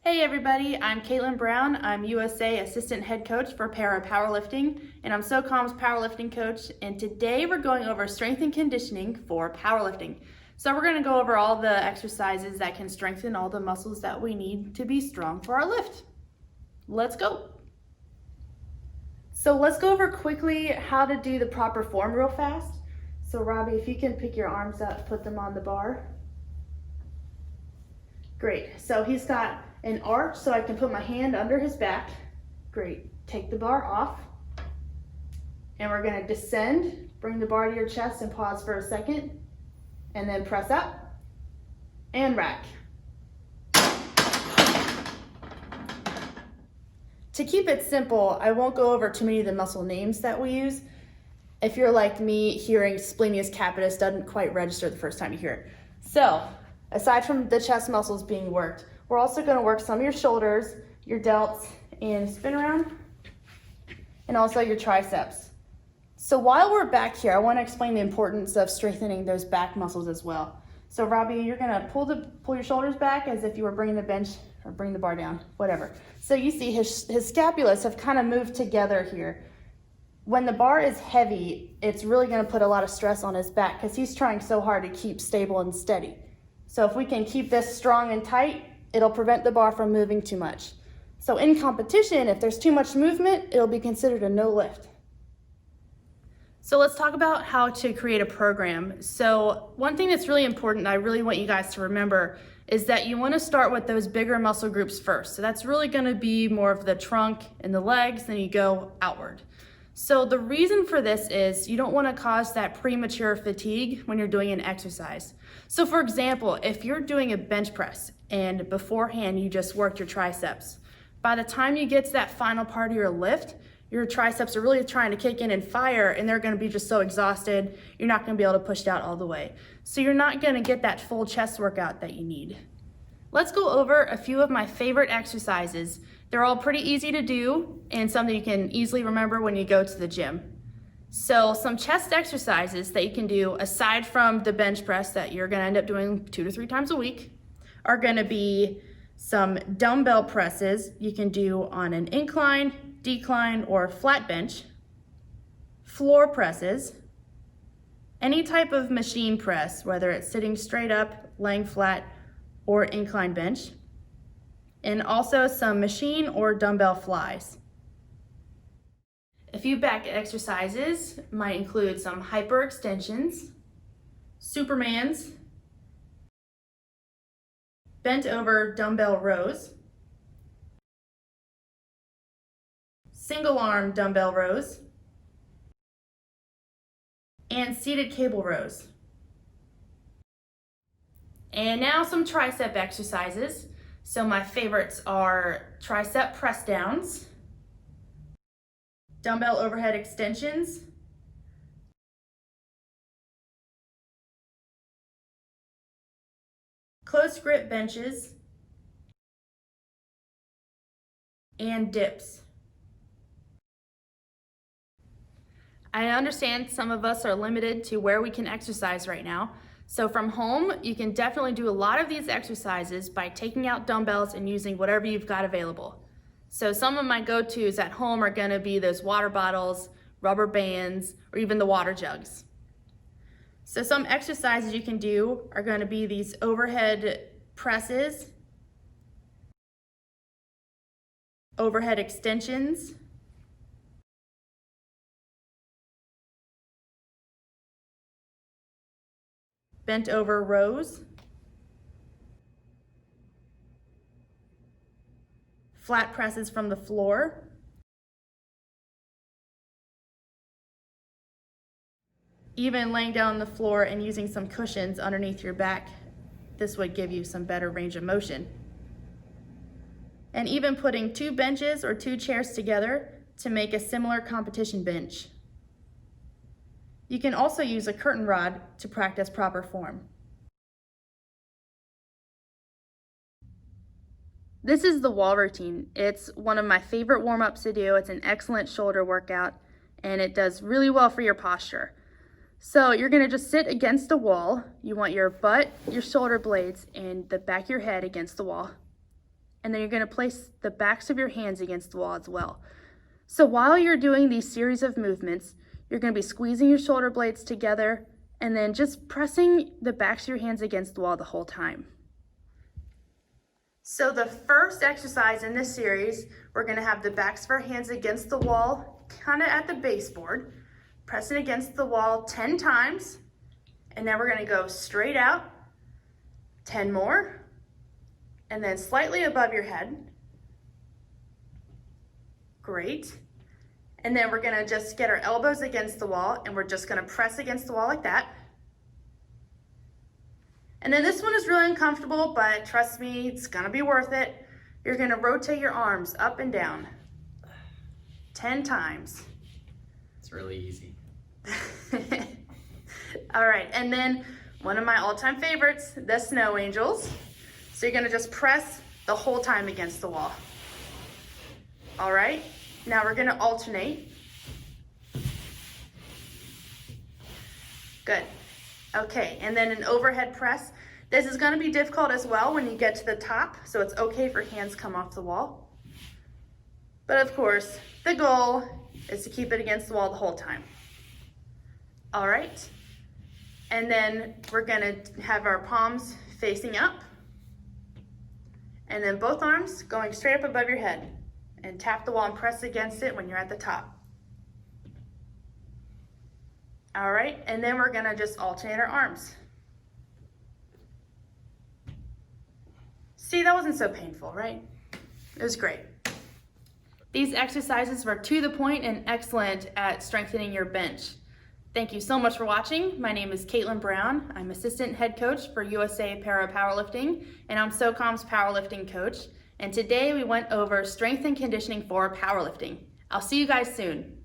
Hey everybody, I'm Caitlin Brown. I'm USA Assistant Head Coach for Para Powerlifting, and I'm SoCom's Powerlifting Coach, and today we're going over strength and conditioning for powerlifting. So we're going to go over all the exercises that can strengthen all the muscles that we need to be strong for our lift. Let's go. So let's go over quickly how to do the proper form real fast. So Robbie, if you can pick your arms up, put them on the bar. Great, so he's got an arch so I can put my hand under his back. Great, take the bar off. And we're gonna descend, bring the bar to your chest and pause for a second. And then press up and rack. To keep it simple, I won't go over too many of the muscle names that we use. If you're like me, hearing splenius capitis doesn't quite register the first time you hear it. So, aside from the chest muscles being worked, we're also going to work some of your shoulders, your delts, and spin around, and also your triceps. So while we're back here, I want to explain the importance of strengthening those back muscles as well. So Robbie, you're going to pull your shoulders back as if you were bringing the bench or bring the bar down, whatever. So you see his scapulas have kind of moved together here. When the bar is heavy, it's really going to put a lot of stress on his back because he's trying so hard to keep stable and steady. So if we can keep this strong and tight, it'll prevent the bar from moving too much. So in competition, if there's too much movement, it'll be considered a no lift. So let's talk about how to create a program. So one thing that's really important, I really want you guys to remember, is that you want to start with those bigger muscle groups first. So that's really going to be more of the trunk and the legs, then you go outward. So the reason for this is you don't want to cause that premature fatigue when you're doing an exercise. So for example, if you're doing a bench press and beforehand you just worked your triceps, by the time you get to that final part of your lift, your triceps are really trying to kick in and fire, and they're going to be just so exhausted, you're not going to be able to push it out all the way. So you're not going to get that full chest workout that you need. Let's go over a few of my favorite exercises. They're all pretty easy to do and something you can easily remember when you go to the gym. So some chest exercises that you can do aside from the bench press that you're going to end up doing 2 to 3 times a week are going to be some dumbbell presses you can do on an incline, decline, or flat bench, floor presses, any type of machine press, whether it's sitting straight up, laying flat, or incline bench, and also some machine or dumbbell flies. A few back exercises might include some hyperextensions, Supermans, bent over dumbbell rows, single arm dumbbell rows, and seated cable rows. And now some tricep exercises. So my favorites are tricep press downs, dumbbell overhead extensions, close grip benches, and dips. I understand some of us are limited to where we can exercise right now. So from home, you can definitely do a lot of these exercises by taking out dumbbells and using whatever you've got available. So some of my go-tos at home are gonna be those water bottles, rubber bands, or even the water jugs. So some exercises you can do are gonna be these overhead presses, overhead extensions, bent over rows, flat presses from the floor, even laying down on the floor and using some cushions underneath your back. This would give you some better range of motion. And even putting 2 benches or 2 chairs together to make a similar competition bench. You can also use a curtain rod to practice proper form. This is the wall routine. It's one of my favorite warm-ups to do. It's an excellent shoulder workout, and it does really well for your posture. So you're gonna just sit against a wall. You want your butt, your shoulder blades, and the back of your head against the wall. and then you're gonna place the backs of your hands against the wall as well. So while you're doing these series of movements, you're gonna be squeezing your shoulder blades together and then just pressing the backs of your hands against the wall the whole time. So the first exercise in this series, we're gonna have the backs of our hands against the wall, kind of at the baseboard, pressing against the wall 10 times, and then we're gonna go straight out, 10 more, and then slightly above your head. Great. And then we're gonna just get our elbows against the wall, and we're just gonna press against the wall like that. And then this one is really uncomfortable, but trust me, it's gonna be worth it. You're gonna rotate your arms up and down 10 times. It's really easy. All right, and then one of my all-time favorites, the snow angels. So you're gonna just press the whole time against the wall. All right, now we're gonna alternate. Good. Okay, and then an overhead press. This is gonna be difficult as well when you get to the top, so it's okay if your hands come off the wall. But of course, the goal is to keep it against the wall the whole time. All right, and then we're gonna have our palms facing up, and then both arms going straight up above your head, and tap the wall and press against it when you're at the top. All right, and then we're gonna just alternate our arms. See, that wasn't so painful, right? It was great. These exercises were to the point and excellent at strengthening your bench. Thank you so much for watching. My name is Caitlin Brown. I'm assistant head coach for USA Para Powerlifting, and I'm SOCOM's powerlifting coach. And today we went over strength and conditioning for powerlifting. I'll see you guys soon.